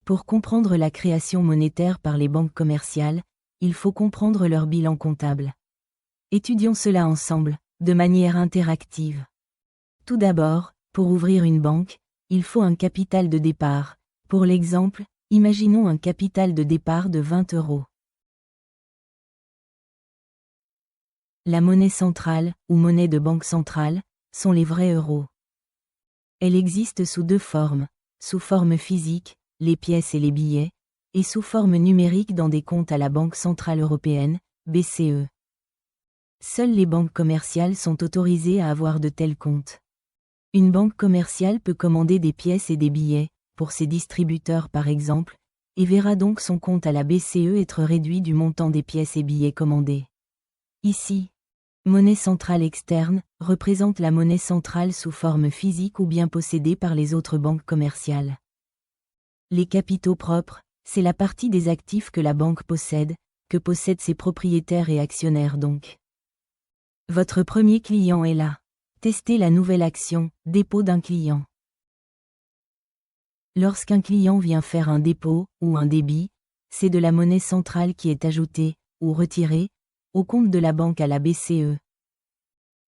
Pour comprendre la création monétaire par les banques commerciales, il faut comprendre leur bilan comptable. Étudions cela ensemble, de manière interactive. Tout d'abord, pour ouvrir une banque, il faut un capital de départ. Pour l'exemple, imaginons un capital de départ de 20 €. La monnaie centrale, ou monnaie de banque centrale, sont les vrais euros. Elle existe sous deux formes, sous forme physique, les pièces et les billets, et sous forme numérique dans des comptes à la Banque Centrale Européenne, BCE. Seules les banques commerciales sont autorisées à avoir de tels comptes. Une banque commerciale peut commander des pièces et des billets, pour ses distributeurs par exemple, et verra donc son compte à la BCE être réduit du montant des pièces et billets commandés. Ici, monnaie centrale externe représente la monnaie centrale sous forme physique ou bien possédée par les autres banques commerciales. Les capitaux propres, c'est la partie des actifs que la banque possède, que possèdent ses propriétaires et actionnaires donc. Votre premier client est là. Testez la nouvelle action, dépôt d'un client. Lorsqu'un client vient faire un dépôt, ou un débit, c'est de la monnaie centrale qui est ajoutée, ou retirée, au compte de la banque à la BCE.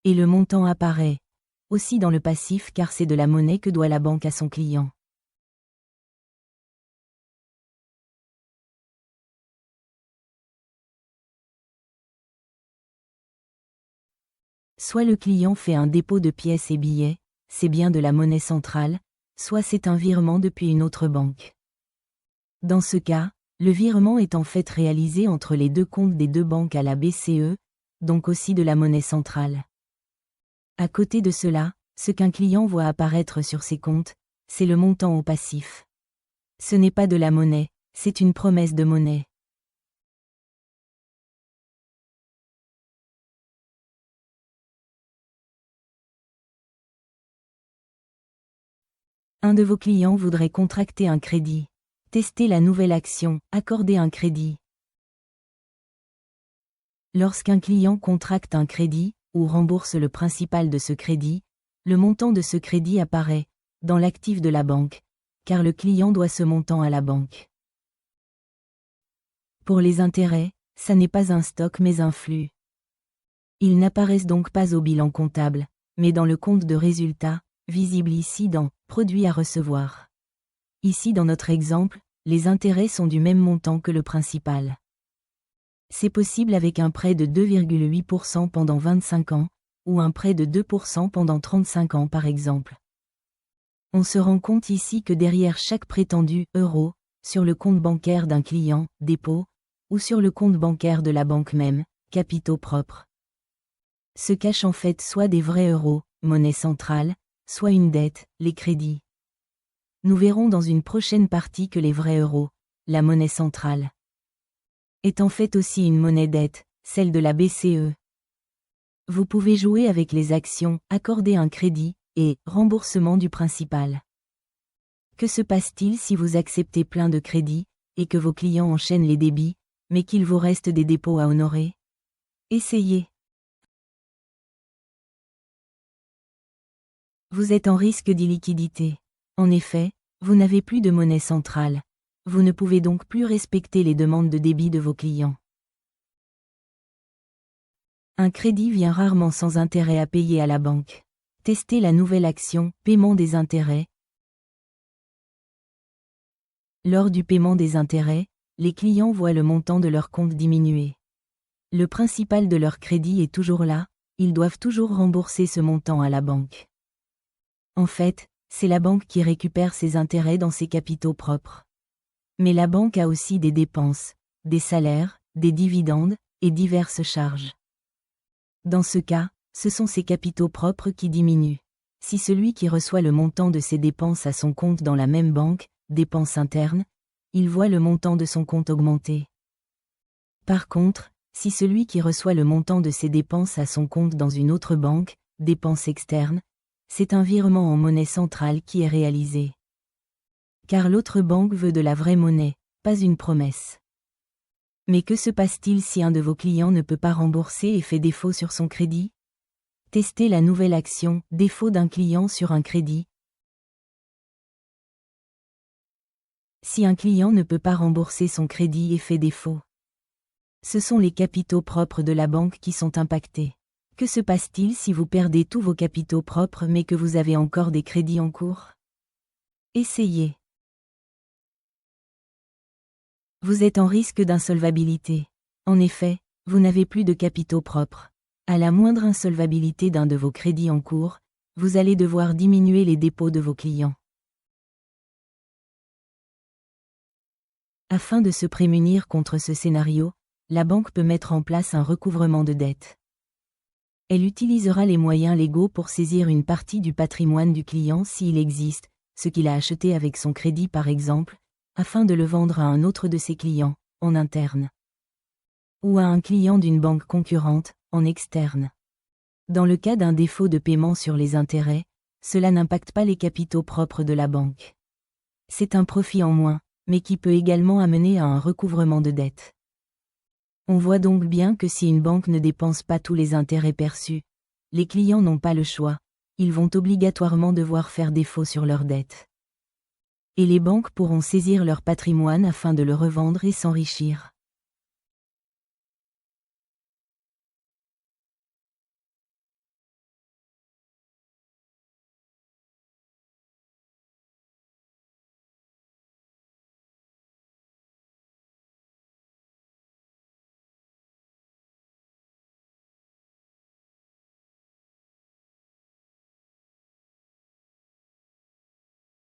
Et le montant apparaît, aussi dans le passif car c'est de la monnaie que doit la banque à son client. Soit le client fait un dépôt de pièces et billets, c'est bien de la monnaie centrale, soit c'est un virement depuis une autre banque. Dans ce cas, le virement est en fait réalisé entre les deux comptes des deux banques à la BCE, donc aussi de la monnaie centrale. À côté de cela, ce qu'un client voit apparaître sur ses comptes, c'est le montant au passif. Ce n'est pas de la monnaie, c'est une promesse de monnaie. Un de vos clients voudrait contracter un crédit. Testez la nouvelle action, accorder un crédit. Lorsqu'un client contracte un crédit, ou rembourse le principal de ce crédit, le montant de ce crédit apparaît, dans l'actif de la banque, car le client doit ce montant à la banque. Pour les intérêts, ça n'est pas un stock mais un flux. Ils n'apparaissent donc pas au bilan comptable, mais dans le compte de résultat, visible ici dans « Produit à recevoir ». Ici dans notre exemple, les intérêts sont du même montant que le principal. C'est possible avec un prêt de 2,8% pendant 25 ans, ou un prêt de 2% pendant 35 ans par exemple. On se rend compte ici que derrière chaque prétendu euro, sur le compte bancaire d'un client, dépôt, ou sur le compte bancaire de la banque même, capitaux propres, se cachent en fait soit des vrais euros, monnaie centrale, soit une dette, les crédits. Nous verrons dans une prochaine partie que les vrais euros, la monnaie centrale, est en fait aussi une monnaie dette, celle de la BCE. Vous pouvez jouer avec les actions, accorder un crédit, et remboursement du principal. Que se passe-t-il si vous acceptez plein de crédits, et que vos clients enchaînent les débits, mais qu'il vous reste des dépôts à honorer? Essayez. Vous êtes en risque d'illiquidité. En effet, vous n'avez plus de monnaie centrale. Vous ne pouvez donc plus respecter les demandes de débit de vos clients. Un crédit vient rarement sans intérêt à payer à la banque. Testez la nouvelle action, paiement des intérêts. Lors du paiement des intérêts, les clients voient le montant de leur compte diminuer. Le principal de leur crédit est toujours là, ils doivent toujours rembourser ce montant à la banque. En fait, c'est la banque qui récupère ses intérêts dans ses capitaux propres. Mais la banque a aussi des dépenses, des salaires, des dividendes, et diverses charges. Dans ce cas, ce sont ses capitaux propres qui diminuent. Si celui qui reçoit le montant de ses dépenses a son compte dans la même banque, dépenses internes, il voit le montant de son compte augmenter. Par contre, si celui qui reçoit le montant de ses dépenses a son compte dans une autre banque, dépenses externes, c'est un virement en monnaie centrale qui est réalisé. Car l'autre banque veut de la vraie monnaie, pas une promesse. Mais que se passe-t-il si un de vos clients ne peut pas rembourser et fait défaut sur son crédit? Testez la nouvelle action, défaut d'un client sur un crédit. Si un client ne peut pas rembourser son crédit et fait défaut, ce sont les capitaux propres de la banque qui sont impactés. Que se passe-t-il si vous perdez tous vos capitaux propres mais que vous avez encore des crédits en cours? Essayez. Vous êtes en risque d'insolvabilité. En effet, vous n'avez plus de capitaux propres. À la moindre insolvabilité d'un de vos crédits en cours, vous allez devoir diminuer les dépôts de vos clients. Afin de se prémunir contre ce scénario, la banque peut mettre en place un recouvrement de dettes. Elle utilisera les moyens légaux pour saisir une partie du patrimoine du client s'il existe, ce qu'il a acheté avec son crédit par exemple, afin de le vendre à un autre de ses clients, en interne. Ou à un client d'une banque concurrente, en externe. Dans le cas d'un défaut de paiement sur les intérêts, cela n'impacte pas les capitaux propres de la banque. C'est un profit en moins, mais qui peut également amener à un recouvrement de dettes. On voit donc bien que si une banque ne dépense pas tous les intérêts perçus, les clients n'ont pas le choix, ils vont obligatoirement devoir faire défaut sur leurs dettes. Et les banques pourront saisir leur patrimoine afin de le revendre et s'enrichir.